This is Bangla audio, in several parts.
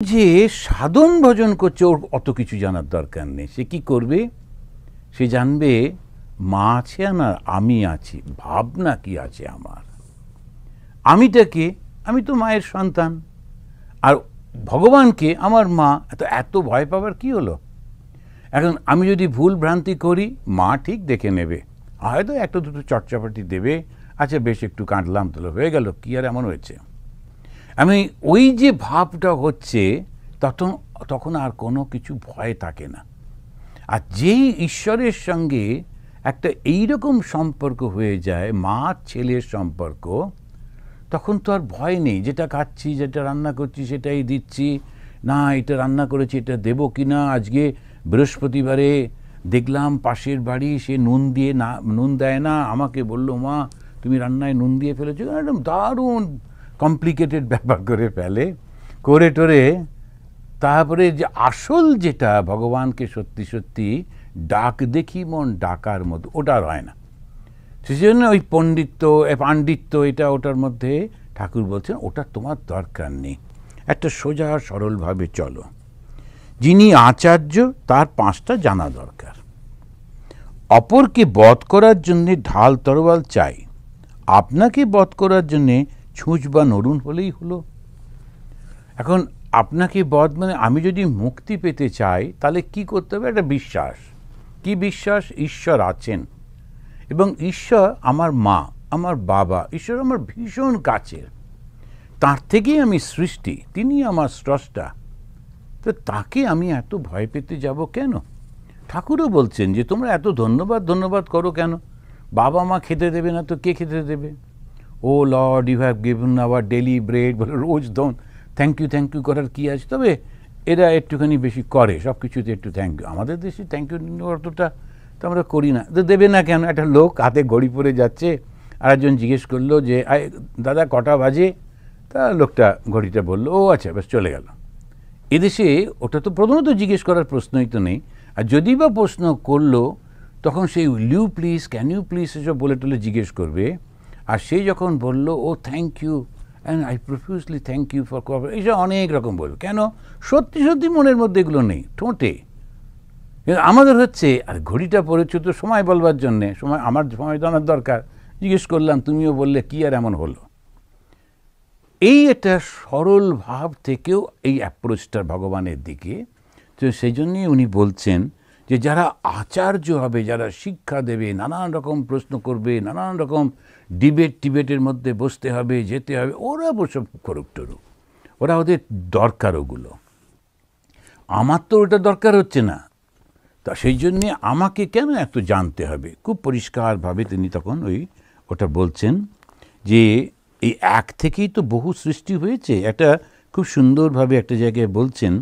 যে সাধন ভজন করছে ওর অত কিছু জানার দরকার নেই। সে কি করবে? সে জানবে মা আছে না আমি আছি, ভাবনা কি আছে আমার, আমিটা কে? আমি তো মায়ের সন্তান। আর ভগবানকে আমার মা, এত ভয় পাবার কি হলো? এখন আমি যদি ভুল ভ্রান্তি করি মা ঠিক দেখে নেবে, হয়তো একটা দুটো চটচাপাটি দেবে, আচ্ছা বেশ একটু কাঁদলাম তাহলে হয়ে গেল, কি আর এমন হয়েছে। আমি ওই যে ভাবটা হচ্ছে তখন আর কোনো কিছু ভয় থাকে না। আর যেই ঈশ্বরের সঙ্গে একটা এইরকম সম্পর্ক হয়ে যায়, মা ছেলের সম্পর্ক, তখন তো আর ভয় নেই। যেটা খাচ্ছি, যেটা রান্না করছি সেটাই দিচ্ছি, না এটা রান্না করেছি এটা দেবো কি না। আজকে বৃহস্পতিবারে দেখলাম পাশের বাড়ি সে নুন দেয় না, আমাকে বললো মা তুমি রান্নায় নুন দিয়ে ফেলেছো, একদম দারুণ কমপ্লিকেটেড ব্যাপার করে ফেলে, করে টোরে তারপরে যে আসল যেটা ভগবানকে সত্যি সত্যি ডাক দেখি মন ডাকার মতো, ওটা আর হয় না। সেজন্য ওই পাণ্ডিত্য এটা ওটার মধ্যে ঠাকুর বলছেন ওটা তোমার দরকার নেই, একটা সোজা সরলভাবে চলো। যিনি আচার্য তার পাঁচটা জানা দরকার। অপরকে বধ করার জন্যে ঢাল তরোয়াল চাই, আপনাকে বধ করার জন্যে ছুঁচ বা নরুন হলেই হলো। এখন আপনাকে বধ মানে আমি যদি মুক্তি পেতে চাই তাহলে কি করতে হবে? একটা বিশ্বাস। কি বিশ্বাস? ঈশ্বর আছেন, এবং ঈশ্বর আমার মা, আমার বাবা, ঈশ্বর আমার ভীষণ কাছের, তার থেকেই আমি সৃষ্টি, তিনি আমার স্রষ্টা। তো তাকে আমি এত ভয় পেতে যাব কেন? ঠাকুরও বলছেন যে তোমরা এত ধন্যবাদ করো কেন? বাবা মা খেতে দেবে না তো কে খেতে দেবে? O Lord, you have given our daily bread, বলে রোজ দন, থ্যাংক ইউ করার কি আছে? তবে এরা একটুখানি বেশি করে, সব কিছুতে একটু থ্যাংক ইউ। আমাদের দেশে থ্যাংক ইউ অতটা তো আমরা করি না। তো দেবে না কেন? একটা লোক হাতে ঘড়ি পরে যাচ্ছে, আর একজন জিজ্ঞেস করলো যে দাদা কটা বাজে? তা লোকটা ঘড়িটা বললো, ও আচ্ছা বেশ, চলে গেল। এদেশে ওটা তো প্রথমত জিজ্ঞেস করার প্রশ্নই তো নেই, আর যদি বা প্রশ্ন করলো তখন সেই will you please, can you please এসব বলে টলে জিজ্ঞেস করবে। আর সে যখন বললো oh thank you and I profusely thank you for cooperation, এইসব অনেক রকম বলবে। কেন? সত্যি সত্যি মনের মধ্যে এগুলো নেই, ঠোঁটে। আমাদের হচ্ছে আর ঘড়িটা পড়েছো তো সময় বলবার জন্যে, আমার সময় জানার দরকার, জিজ্ঞেস করলাম তুমিও বললে, কি আর এমন হলো? এই একটা সরল ভাব থেকেও এই অ্যাপ্রোচটা ভগবানের দিকে। তো সেই জন্যই উনি বলছেন যে যারা আচার্য হবে, যারা শিক্ষা দেবে, নানান রকম প্রশ্ন করবে, নানান রকম ডিবেটের মধ্যে বসতে হবে, যেতে হবে, ওরা বসে করুক টরুক, ওরা ওদের দরকার ওগুলো। আমার তো ওটা দরকার হচ্ছে না, তা সেই জন্যে আমাকে কেন এত জানতে হবে? খুব পরিষ্কারভাবে তিনি তখন ওটা বলছেন যে এই এক থেকেই তো বহু সৃষ্টি হয়েছে। একটা খুব সুন্দরভাবে একটা জায়গায় বলছেন,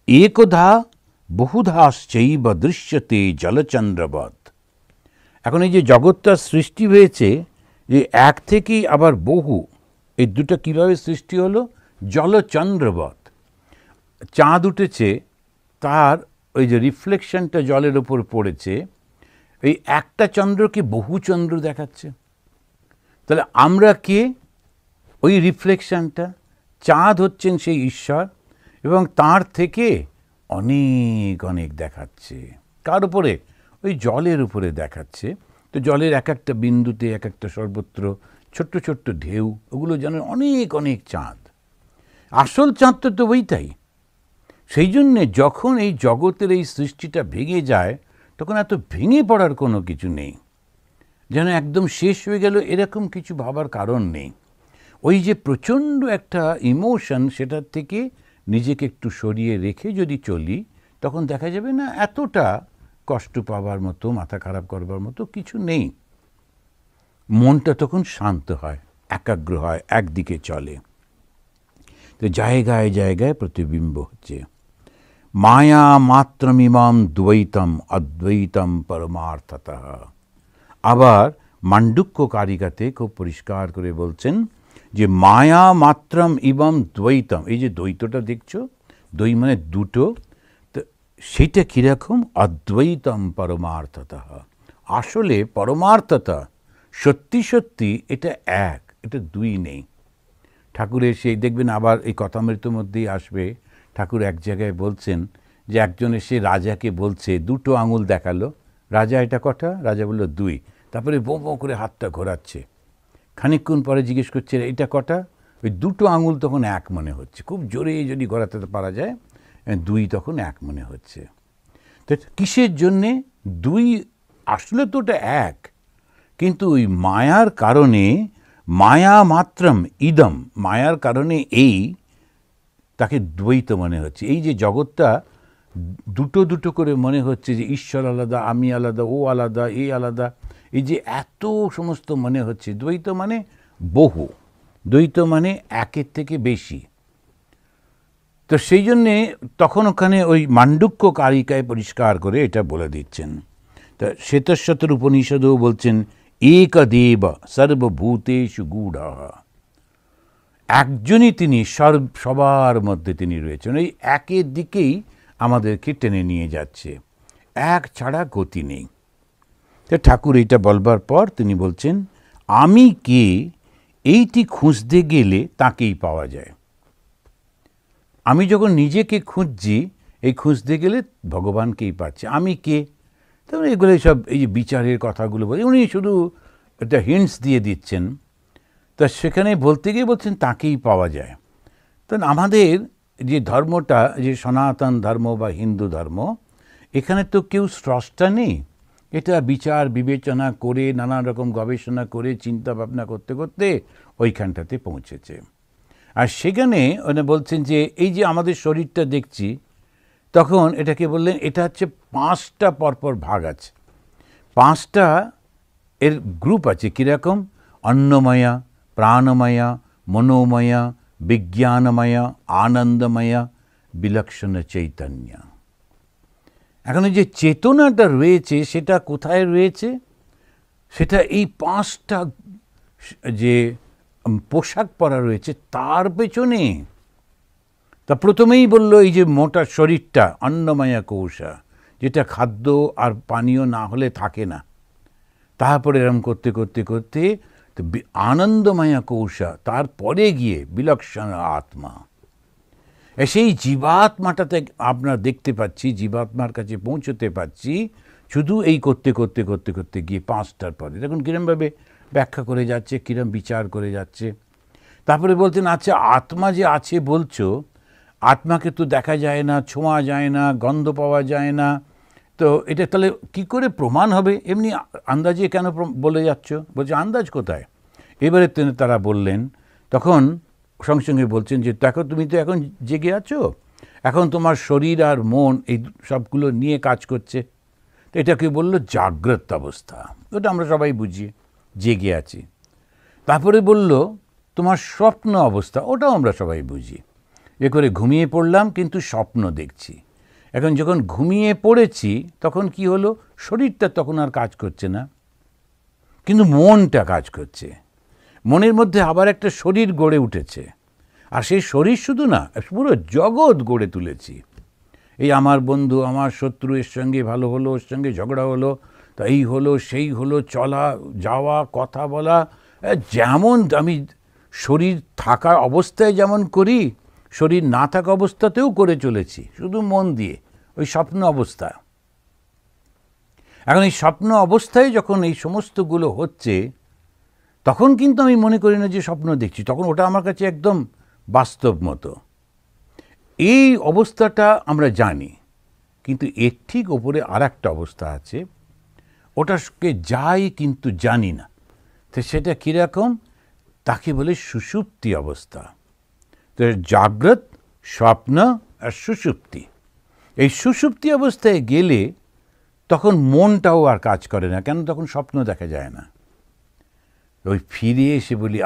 একধা বহুধাশ্চৈব দৃশ্যতে জলচন্দ্রবৎ। এখন এই যে জগৎটার সৃষ্টি হয়েছে, যে এক থেকেই আবার বহু, এই দুটো কীভাবে সৃষ্টি হলো? জলচন্দ্রবৎ। চাঁদ উঠেছে, তার ওই যে রিফ্লেকশনটা জলের ওপর পড়েছে, এই একটা চন্দ্রকে বহু চন্দ্র দেখাচ্ছে। তাহলে আমরা কে? ওই রিফ্লেকশনটা। চাঁদ হচ্ছেন সেই ঈশ্বর, এবং তার থেকে অনেক অনেক দেখাচ্ছে। কার উপরে? ওই জলের উপরে দেখাচ্ছে। তো জলের এক একটা বিন্দুতে, এক একটা সর্বত্র ছোট্ট ছোট্ট ঢেউ, ওগুলো যেন অনেক অনেক চাঁদ। আসল চাঁদটা তো ওইটাই। সেই জন্যে যখন এই জগতের এই সৃষ্টিটা ভেঙে যায়, তখন এত ভেঙে পড়ার কোনো কিছু নেই, যেন একদম শেষ হয়ে গেল এরকম কিছু ভাবার কারণ নেই। ওই যে প্রচণ্ড একটা ইমোশন, সেটার থেকে নিজেকে একটু সরিয়ে রেখে যদি চলি, তখন দেখা যাবে না এতটা কষ্ট পাবার মতো, মাথা খারাপ করবার মতো কিছু নেই। মনটা তখন শান্ত হয়, একাগ্র হয়, একদিকে চলে। তো জায়গায় জায়গায় প্রতিবিম্ব হচ্ছে। মায়া মাত্রমিমাম দ্বৈতম অদ্বৈতম পরমার্থতঃ। আবার মান্ডুক্য কারিকাতে খুব পরিষ্কার করে বলছেন যে মায়া মাত্রম ইবম দ্বৈতম, এই যে দ্বৈতটা দেখছো, দ্বৈ মানে দুটো, তো সেটা কীরকম? অদ্বৈতম পরমার্থতঃ। আসলে পরমার্থতঃ, সত্যি সত্যি এটা এক, এটা দুই নেই। ঠাকুরের সেই দেখবেন আবার এই কথামৃত্যুর মধ্যেই আসবে, ঠাকুর এক জায়গায় বলছেন যে একজন এসে রাজাকে বলছে, দুটো আঙুল দেখালো, রাজা এটা কটা? রাজা বলল 2, তারপরে বো বো করে হাতটা ঘোরাচ্ছে। খানিকক্ষণ পরে জিজ্ঞেস করছে এটা কটা? ওই দুটো আঙুল তখন এক মনে হচ্ছে, খুব জোরে যদি ঘোরাতে পারা যায় 2 তখন এক মনে হচ্ছে। তো কিসের জন্যে 2? আসলে তো ওটা এক, কিন্তু ওই মায়ার কারণে, মায়া মাত্রম ইদম, মায়ার কারণে এই তাকে দ্বৈত মনে হচ্ছে। এই যে জগৎটা দুটো দুটো করে মনে হচ্ছে, যে ঈশ্বর আলাদা, আমি আলাদা, ও আলাদা, এই আলাদা, এই যে এত সমস্ত মনে হচ্ছে, দ্বৈত মানে বহু, দ্বৈত মানে একের থেকে বেশি। তো সেই জন্যে তখন ওখানে ওই মান্ডুক্য কারিকায় পরিষ্কার করে এটা বলে দিচ্ছেন। তা শ্বেতশ্বতর উপনিষদেও বলছেন একদেব সর্বভূতেষু গূঢ়ঃ, একজনই তিনি, সবার মধ্যে তিনি রয়েছেন। এই একের দিকেই আমাদেরকে টেনে নিয়ে যাচ্ছে, এক ছাড়া গতি নেই। তো ঠাকুর এইটা বলবার পর তিনি বলছেন আমি কে, এইটি খুঁজতে গেলে তাকেই পাওয়া যায়। আমি যখন নিজেকে খুঁজছি, এই খুঁজতে গেলে ভগবানকেই পাচ্ছি। আমি কে? তখন এগুলো সব এই যে বিচারের কথাগুলো বলে উনি শুধু একটা হিন্টস দিয়ে দিচ্ছেন। তা সেখানে বলতে গিয়ে বলছেন তাকেই পাওয়া যায়। তখন আমাদের যে ধর্মটা, যে সনাতন ধর্ম বা হিন্দু ধর্ম, এখানে তো কেউ স্রষ্টা নেই। এটা বিচার বিবেচনা করে, নানা রকম গবেষণা করে, চিন্তা ভাবনা করতে করতে ওইখানটাতে পৌঁছেছে। আর সেখানে উনি বলছেন যে এই যে আমাদের শরীরটা দেখছি, তখন এটাকে বললেন এটা হচ্ছে 5টা পরপর ভাগ আছে, 5টা এর গ্রুপ আছে। কীরকম? অন্নময়া, প্রাণময়া, মনোময়া, বিজ্ঞানময়া, আনন্দময়া, বিলক্ষণ চৈতন্য। এখন যে চেতনাটা রয়েছে সেটা কোথায় রয়েছে? সেটা এই 5টা যে পোশাক পরা রয়েছে তার পেছনে। তা প্রথমেই বলল এই যে মোটা শরীরটা অন্নময়া কোষা, যেটা খাদ্য আর পানীয় না হলে থাকে না। তারপরে এরম করতে করতে করতে আনন্দময়া কোষা, তারপরে গিয়ে বিলক্ষণ আত্মা। সেই জীবাত্মাটাতে আমরা দেখতে পাচ্ছি, জীবাত্মার কাছে পৌঁছতে পাচ্ছি শুধু এই করতে করতে করতে করতে গিয়ে 5টার পরে। দেখুন কীরমভাবে ব্যাখ্যা করে যাচ্ছে, কীরম বিচার করে যাচ্ছে। তারপরে বলতেন আচ্ছা আত্মা যে আছে বলছো, আত্মাকে তো দেখা যায় না, ছোঁয়া যায় না, গন্ধ পাওয়া যায় না, তো এটা তাহলে কি করে প্রমাণ হবে? এমনি আন্দাজে কেন বলে যাচ্ছ? বলছে আন্দাজ কোথায়? এবারে তারা বললেন, তখন সঙ্গে সঙ্গে বলছেন যে দেখো তুমি তো এখন জেগে আছো, এখন তোমার শরীর আর মন এই সবগুলো নিয়ে কাজ করছে। তো এটাকে বললো জাগ্রত অবস্থা, ওটা আমরা সবাই বুঝি, জেগে আছি। তারপরে বলল তোমার স্বপ্ন অবস্থা, ওটাও আমরা সবাই বুঝি, এ করে ঘুমিয়ে পড়লাম কিন্তু স্বপ্ন দেখছি। এখন যখন ঘুমিয়ে পড়েছি তখন কি হলো? শরীরটা তখন আর কাজ করছে না, কিন্তু মনটা কাজ করছে। মনের মধ্যে আবার একটা শরীর গড়ে উঠেছে, আর সেই শরীর শুধু না, পুরো জগৎ গড়ে তুলেছি। এই আমার বন্ধু, আমার শত্রু, এর সঙ্গে ভালো হলো, ওর সঙ্গে ঝগড়া হলো, তা এই হলো সেই হলো, চলা যাওয়া, কথা বলা, যেমন আমি শরীর থাকা অবস্থায় যেমন করি, শরীর না থাকা অবস্থাতেও করে চলেছি, শুধু মন দিয়ে, ওই স্বপ্ন অবস্থা। এখন এই স্বপ্ন অবস্থায় যখন এই সমস্তগুলো হচ্ছে, তখন কিন্তু আমি মনে করি না যে স্বপ্ন দেখছি, তখন ওটা আমার কাছে একদম বাস্তব মতো। এই অবস্থাটা আমরা জানি, কিন্তু এর ঠিক ওপরে আর একটা অবস্থা আছে, ওটাকে যাই কিন্তু জানি না। তো সেটা কীরকম? তাকে বলে সুষুপ্তি অবস্থা। তো জাগ্রত, স্বপ্ন আর সুষুপ্তি। এই সুষুপ্তি অবস্থায় গেলে তখন মনটাও আর কাজ করে না, কেন? তখন স্বপ্ন দেখা যায় না। ওই ফিরে এসে বলি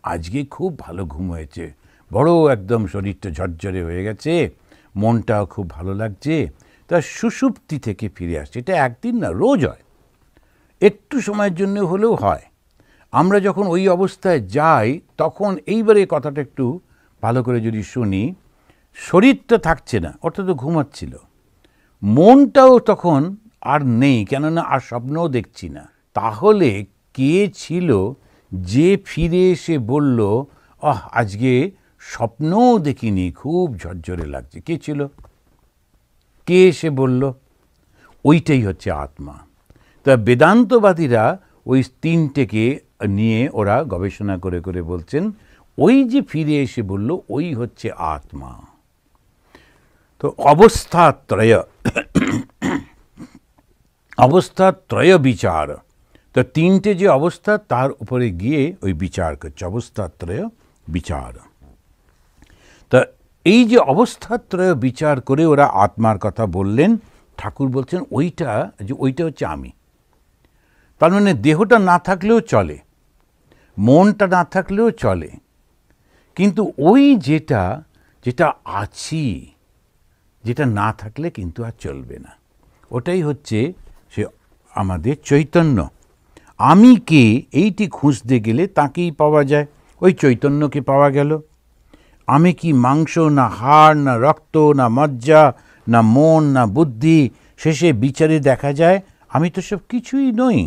আজকে খুব ভালো ঘুম হয়েছে, বড় একদম শরীরটা ঝরঝরে হয়ে গেছে, মনটাও খুব ভালো লাগছে। তা সুষুপ্তি থেকে ফিরে আসছে। এটা একদিন না, রোজ হয়, একটু সময়ের জন্য হলেও হয়। আমরা যখন ওই অবস্থায় যাই তখন এইবারে কথাটা একটু ভালো করে যদি শুনি, শরীরটা থাকছে না, ওটা তো ঘুমাচ্ছিল, মনটাও তখন আর নেই, কেননা আর স্বপ্নও দেখছি না। তাহলে কে ছিল যে ফিরে এসে বলল আজকে স্বপ্নও দেখিনি, খুব ঝরঝরে লাগছে। কে ছিল? কে এসে বলল? ওইটাই হচ্ছে আত্মা। তা বেদান্তবাদীরা ওই তিনটেকে নিয়ে ওরা গবেষণা করে করে বলছেন ওই যে ফিরে এসে বলল ওই হচ্ছে আত্মা। তো অবস্থাত্রয় বিচার, তো তিনটে যে অবস্থা তার উপরে গিয়ে ওই বিচার করছে, অবস্থাত্রয় বিচার। তা এই যে অবস্থাত্রয় বিচার করে ওরা আত্মার কথা বললেন, ঠাকুর বলছেন ওইটা হচ্ছে আমি। তার মানে দেহটা না থাকলেও চলে, মনটা না থাকলেও চলে, কিন্তু ওই যেটা আছি, যেটা না থাকলে কিন্তু আর চলবে না, ওটাই হচ্ছে সে আমাদের চৈতন্য। আমি কে এইটি খুঁজতে গেলে তাকেই পাওয়া যায়, ওই চৈতন্যকে পাওয়া গেল। আমি কি মাংস, না হাড়, না রক্ত, না মজ্জা, না মন, না বুদ্ধি? শেষে বিচারে দেখা যায় আমি তো সব কিছুই নই।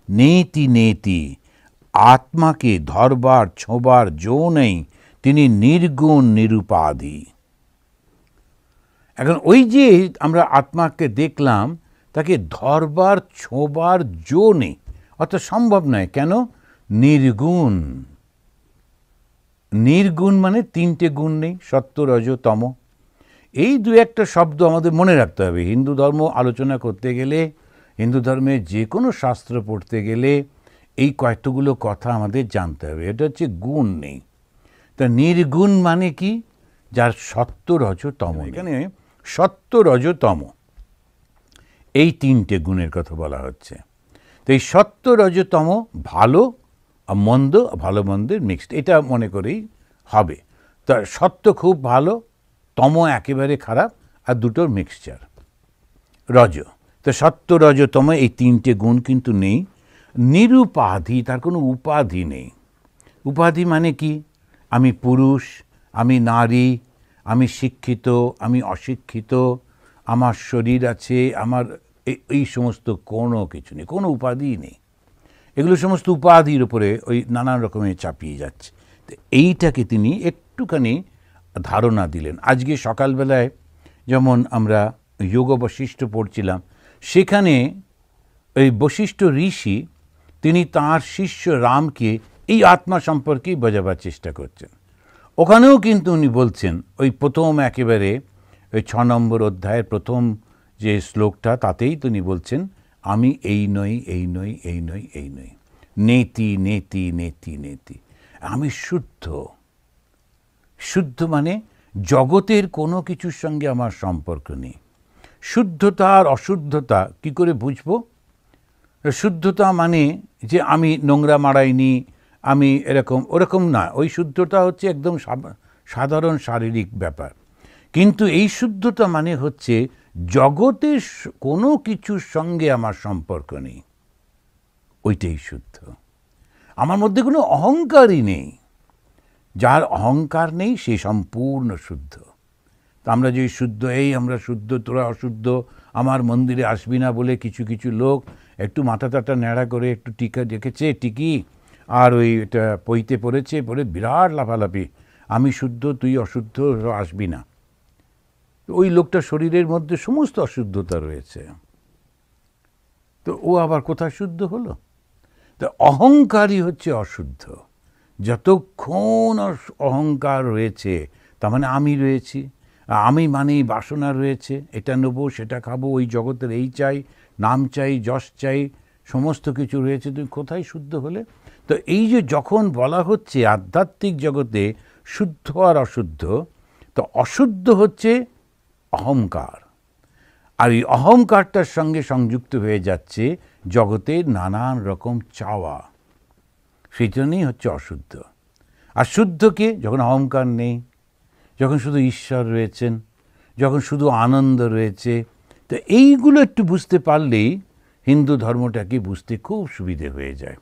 নেতি নেতি আত্মাকে ধরবার ছোঁবার জো নেই, তিনি নির্গুণ নিরুপাধি। এখন ওই যে আমরা আত্মাকে দেখলাম, তাকে ধরবার ছোঁবার জো নেই, অত সম্ভব নয়। কেন? নির্গুণ। নির্গুণ মানে তিনটে গুণ নেই, সত্য রজ তম। এই দু একটা শব্দ আমাদের মনে রাখতে হবে। হিন্দু ধর্ম আলোচনা করতে গেলে, হিন্দু ধর্মের যে কোনো শাস্ত্র পড়তে গেলে এই কয়েকগুলো কথা আমাদের জানতে হবে। এটা হচ্ছে গুণ নেই। তা নির্গুণ মানে কি? যার সত্য রজ তম। এখানে সত্য রজ তম এই তিনটে গুণের কথা বলা হচ্ছে। তো এই সত্য রজ তম ভালো আর মন্দ, ভালো মন্দের মিক্সড, এটা মনে করেই হবে। তা সত্য খুব ভালো, তম একেবারে খারাপ, আর দুটোর মিক্সচার রজ। তো সত্য রজ তম এই তিনটে গুণ কিন্তু নেই। নিরুপাধি, তার কোনো উপাধি নেই। উপাধি মানে কি? আমি পুরুষ, আমি নারী, আমি শিক্ষিত, আমি অশিক্ষিত, আমার শরীর আছে, আমার এই সমস্ত কোনো কিছু নেই, কোনো উপাধিই নেই। এগুলো সমস্ত উপাধির উপরে ওই নানান রকমের চাপিয়ে যাচ্ছে। তো এইটাকে তিনি একটুখানি ধারণা দিলেন। আজকে সকালবেলায় যেমন আমরা যোগ বশিষ্ঠ পড়ছিলাম, সেখানে ওই বশিষ্ঠ ঋষি তিনি তাঁর শিষ্য রামকে এই আত্মা সম্পর্কেই বোঝাবার চেষ্টা করছেন। ওখানেও কিন্তু উনি বলছেন, ওই প্রথম একেবারে ওই 6 নম্বর অধ্যায়ের প্রথম যে শ্লোকটা, তাতেই তিনি বলছেন আমি এই নই, এই নই, এই নই, এই নই, নেতি নেতি নেতি নেতি। আমি শুদ্ধ। শুদ্ধ মানে জগতের কোনো কিছুর সঙ্গে আমার সম্পর্ক নেই। শুদ্ধতা আর অশুদ্ধতা কি করে বুঝবো? শুদ্ধতা মানে যে আমি নোংরা মারাইনি, আমি এরকম ওরকম না। ওই শুদ্ধতা হচ্ছে একদম সাধারণ শারীরিক ব্যাপার। কিন্তু এই শুদ্ধতা মানে হচ্ছে জগতের কোনো কিছুর সঙ্গে আমার সম্পর্ক নেই, ওইটাই শুদ্ধ। আমার মধ্যে কোনো অহংকারই নেই। যার অহংকার নেই সে সম্পূর্ণ শুদ্ধ। তা আমরা যে শুদ্ধ, এই আমরা শুদ্ধ, তোরা অশুদ্ধ, আমার মন্দিরে আসবি না বলে কিছু কিছু লোক একটু মাথা টাটা ন্যাড়া করে একটু টিকা রেখেছে, টিকি, আর ওই এটা পইতে পড়েছে, পড়ে বিরাট লাফালাফি, আমি শুদ্ধ, তুই অশুদ্ধ, আসবি না। ওই লোকটা শরীরের মধ্যে সমস্ত অশুদ্ধতা রয়েছে, তো ও আবার কোথায় শুদ্ধ হলো? তো অহংকারই হচ্ছে অশুদ্ধ। যতক্ষণ অহংকার রয়েছে, তার মানে আমি রয়েছি, আমি মানেই বাসনা রয়েছে, এটা নেবো, সেটা খাবো, ওই জগতের এই চাই, নাম চাই, যশ চাই, সমস্ত কিছু রয়েছে, তুমি কোথায় শুদ্ধ হলে? তো এই যে যখন বলা হচ্ছে আধ্যাত্মিক জগতে শুদ্ধ আর অশুদ্ধ, তো অশুদ্ধ হচ্ছে অহংকার, আর এই অহংকারটার সঙ্গে সংযুক্ত হয়ে যাচ্ছে জগতের নানান রকম চাওয়া, সেই জন্যই হচ্ছে অশুদ্ধ। আর শুদ্ধকে যখন অহংকার নেই, যখন শুধু ঈশ্বর রয়েছেন, যখন শুধু আনন্দ রয়েছে, তো এইগুলো একটু বুঝতে পারলেই হিন্দু ধর্মটাকে বুঝতে খুব সুবিধে হয়ে যায়।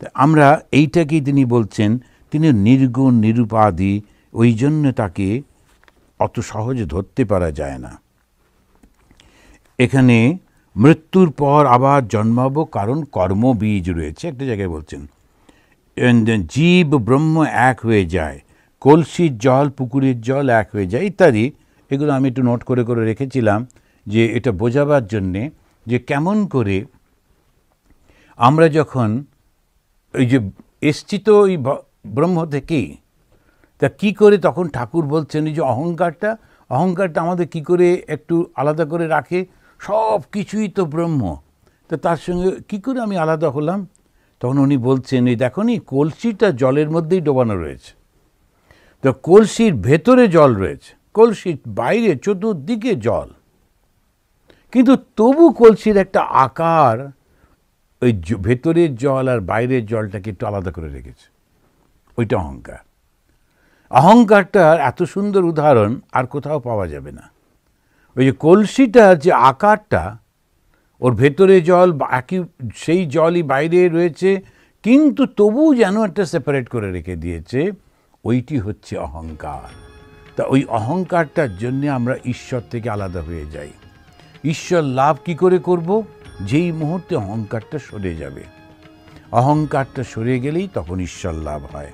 তো আমরা এইটাকেই তিনি বলছেন, তিনি নির্গুণ নিরুপাধি, ওই জন্য তাকে অত সহজে ধরতে পারা যায় না। এখানে মৃত্যুর পর আবার জন্মাবো কারণ কর্মবীজ রয়েছে, একটা জায়গায় বলছেন। জীব ব্রহ্ম এক হয়ে যায়, কলসির জল পুকুরের জল এক হয়ে যায় ইত্যাদি। এগুলো আমি একটু নোট করে করে রেখেছিলাম যে এটা বোঝাবার জন্যে যে কেমন করে আমরা যখন ওই যে এসছি তো ওই ব্রহ্ম থেকেই, তা কী করে তখন ঠাকুর বলছেন এই যে অহংকারটা আমাদের কি করে একটু আলাদা করে রাখে, সব কিছুই তো ব্রহ্ম, তা তার সঙ্গে কি করে আমি আলাদা হলাম? তখন উনি বলছেন এই দেখো নি কলসিটা জলের মধ্যেই ডোবানো রয়েছে, তো কলসির ভেতরে জল রয়েছে, কলসির বাইরে চতুর্দিকে জল, কিন্তু তবু কলসির একটা আকার ওই ভেতরের জল আর বাইরের জলটাকে একটু আলাদা করে রেখেছে, ওইটা অহংকার। অহংকারটার এত সুন্দর উদাহরণ আর কোথাও পাওয়া যাবে না। ওই যে কলসিটার যে আকারটা, ওর ভেতরে জল একই সেই জলই বাইরে রয়েছে, কিন্তু তবু যেন একটা সেপারেট করে রেখে দিয়েছে, ওইটি হচ্ছে অহংকার। তা ওই অহংকারটার জন্য আমরা ঈশ্বর থেকে আলাদা হয়ে যাই। ঈশ্বর লাভ কি করে করব? যেই মুহূর্তে অহংকারটা সরে যাবে, অহংকারটা সরে গেলেই তখন ঈশ্বর লাভ হয়।